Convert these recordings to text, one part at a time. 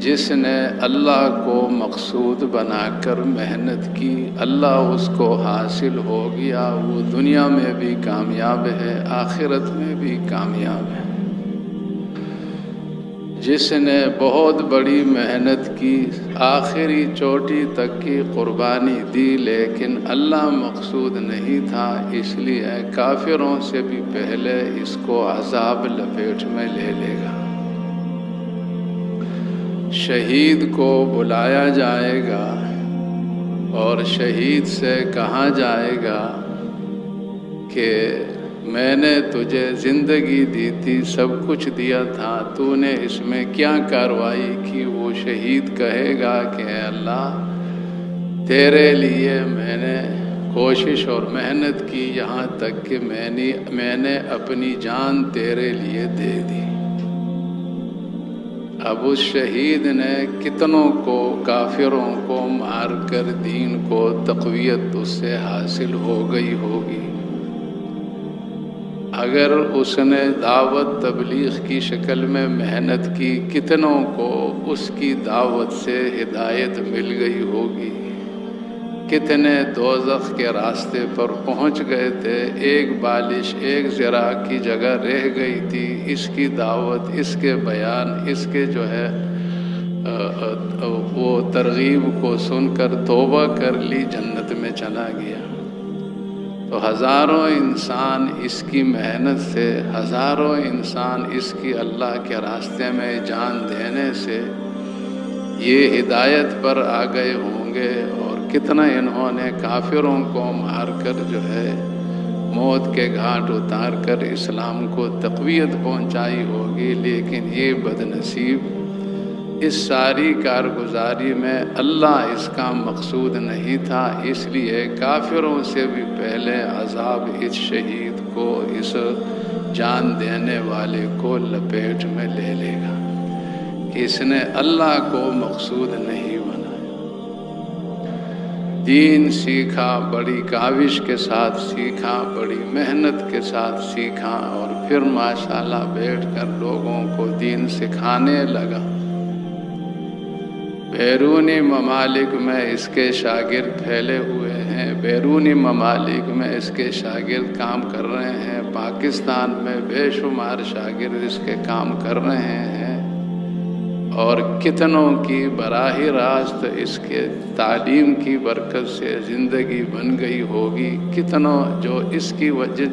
جس نے اللہ کو مقصود بنا کر محنت کی، اللہ اس کو حاصل ہو گیا، وہ دنیا میں بھی کامیاب ہے، آخرت میں بھی کامیاب ہے۔ جس نے بہت بڑی محنت کی، آخری چوٹی تک کی قربانی دی، لیکن اللہ مقصود نہیں تھا، اس لیے کافروں سے بھی پہلے اس کو عذاب لپیٹ میں لے لے گا۔ شہید کو بلایا جائے گا اور شہید سے کہا جائے گا کہ میں نے تجھے زندگی دی تھی، سب کچھ دیا تھا، تو نے اس میں کیا کارروائی کی؟ وہ شہید کہے گا کہ اے اللہ، تیرے لیے میں نے کوشش اور محنت کی، یہاں تک کہ میں نے اپنی جان تیرے لیے دے دی۔ اب اس شہید نے کتنوں کو، کافروں کو مار کر دین کو تقویت اس سے حاصل ہو گئی ہوگی۔ اگر اس نے دعوت تبلیغ کی شکل میں محنت کی، کتنوں کو اس کی دعوت سے ہدایت مل گئی ہوگی۔ کتنے دوزخ کے راستے پر پہنچ گئے تھے، ایک بالش ایک ذرا کی جگہ رہ گئی تھی، اس کی دعوت، اس کے بیان، اس کے جو ہے وہ ترغیب کو سن کر توبہ کر لی، جنت میں چلا گیا۔ تو ہزاروں انسان اس کی محنت سے، ہزاروں انسان اس کی اللہ کے راستے میں جان دینے سے یہ ہدایت پر آ گئے ہوں گے، اور کتنا انہوں نے کافروں کو مار کر جو ہے موت کے گھاٹ اتار کر اسلام کو تقویت پہنچائی ہوگی۔ لیکن یہ بدنصیب، اس ساری کارگزاری میں اللہ اس کا مقصود نہیں تھا، اس لیے کافروں سے بھی پہلے عذاب اس شہید کو، اس جان دینے والے کو لپیٹ میں لے لے گا۔ اس نے اللہ کو مقصود نہیں بنایا۔ دین سیکھا، بڑی کاوش کے ساتھ سیکھا، بڑی محنت کے ساتھ سیکھا، اور پھر ماشاءاللہ بیٹھ کر لوگوں کو دین سکھانے لگا۔ بیرونی ممالک میں اس کے شاگرد پھیلے ہوئے ہیں، بیرونی ممالک میں اس کے شاگرد کام کر رہے ہیں، پاکستان میں بے شمار شاگرد اس کے کام کر رہے ہیں، اور کتنوں کی براہ راست اس کے تعلیم کی برکت سے زندگی بن گئی ہوگی۔ کتنوں جو اس کی وجہ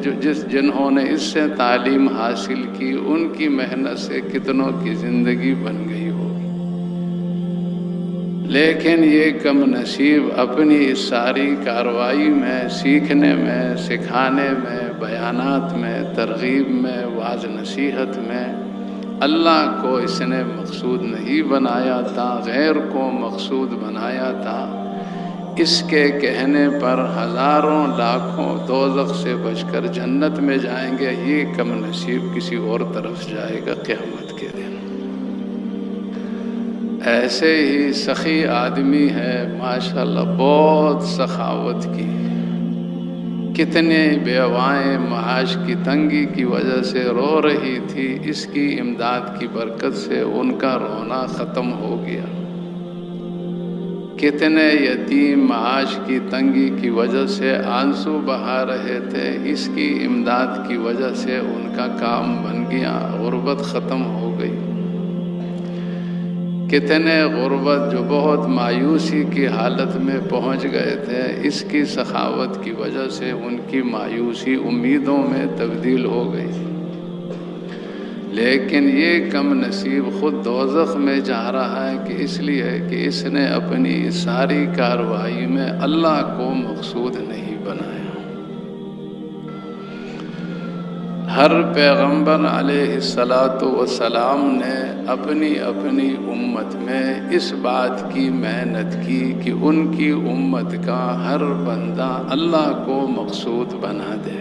جنہوں نے اس سے تعلیم حاصل کی، ان کی محنت سے کتنوں کی زندگی بن گئی ہوگی۔ لیکن یہ کم نصیب اپنی اس ساری کارروائی میں، سیکھنے میں، سکھانے میں، بیانات میں، ترغیب میں، واعظ نصیحت میں، اللہ کو اس نے مقصود نہیں بنایا تھا، غیر کو مقصود بنایا تھا۔ اس کے کہنے پر ہزاروں لاکھوں دوزخ سے بچ کر جنت میں جائیں گے، یہ کم نصیب کسی اور طرف جائے گا قیامت کے دن۔ ایسے ہی سخی آدمی ہے ماشاءاللہ، بہت سخاوت کی، کتنے بیوائیں معاش کی تنگی کی وجہ سے رو رہی تھی، اس کی امداد کی برکت سے ان کا رونا ختم ہو گیا۔ کتنے یتیم معاش کی تنگی کی وجہ سے آنسو بہا رہے تھے، اس کی امداد کی وجہ سے ان کا کام بن گیا، غربت ختم ہو گئی۔ کتنے غربت جو بہت مایوسی کی حالت میں پہنچ گئے تھے، اس کی سخاوت کی وجہ سے ان کی مایوسی امیدوں میں تبدیل ہو گئی۔ لیکن یہ کم نصیب خود دوزخ میں جا رہا ہے کہ اس لیے کہ اس نے اپنی ساری کارروائی میں اللہ کو مقصود نہیں بنایا۔ ہر پیغمبر علیہ السلام نے اپنی اپنی امت میں اس بات کی محنت کی کہ ان کی امت کا ہر بندہ اللہ کو مقصود بنا دے۔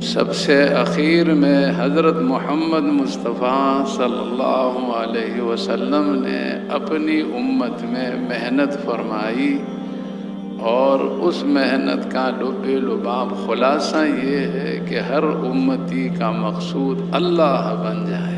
سب سے اخیر میں حضرت محمد مصطفیٰ صلی اللہ علیہ وسلم نے اپنی امت میں محنت فرمائی، اور اس محنت کا لب لباب خلاصہ یہ ہے کہ ہر امتی کا مقصود اللہ بن جائے۔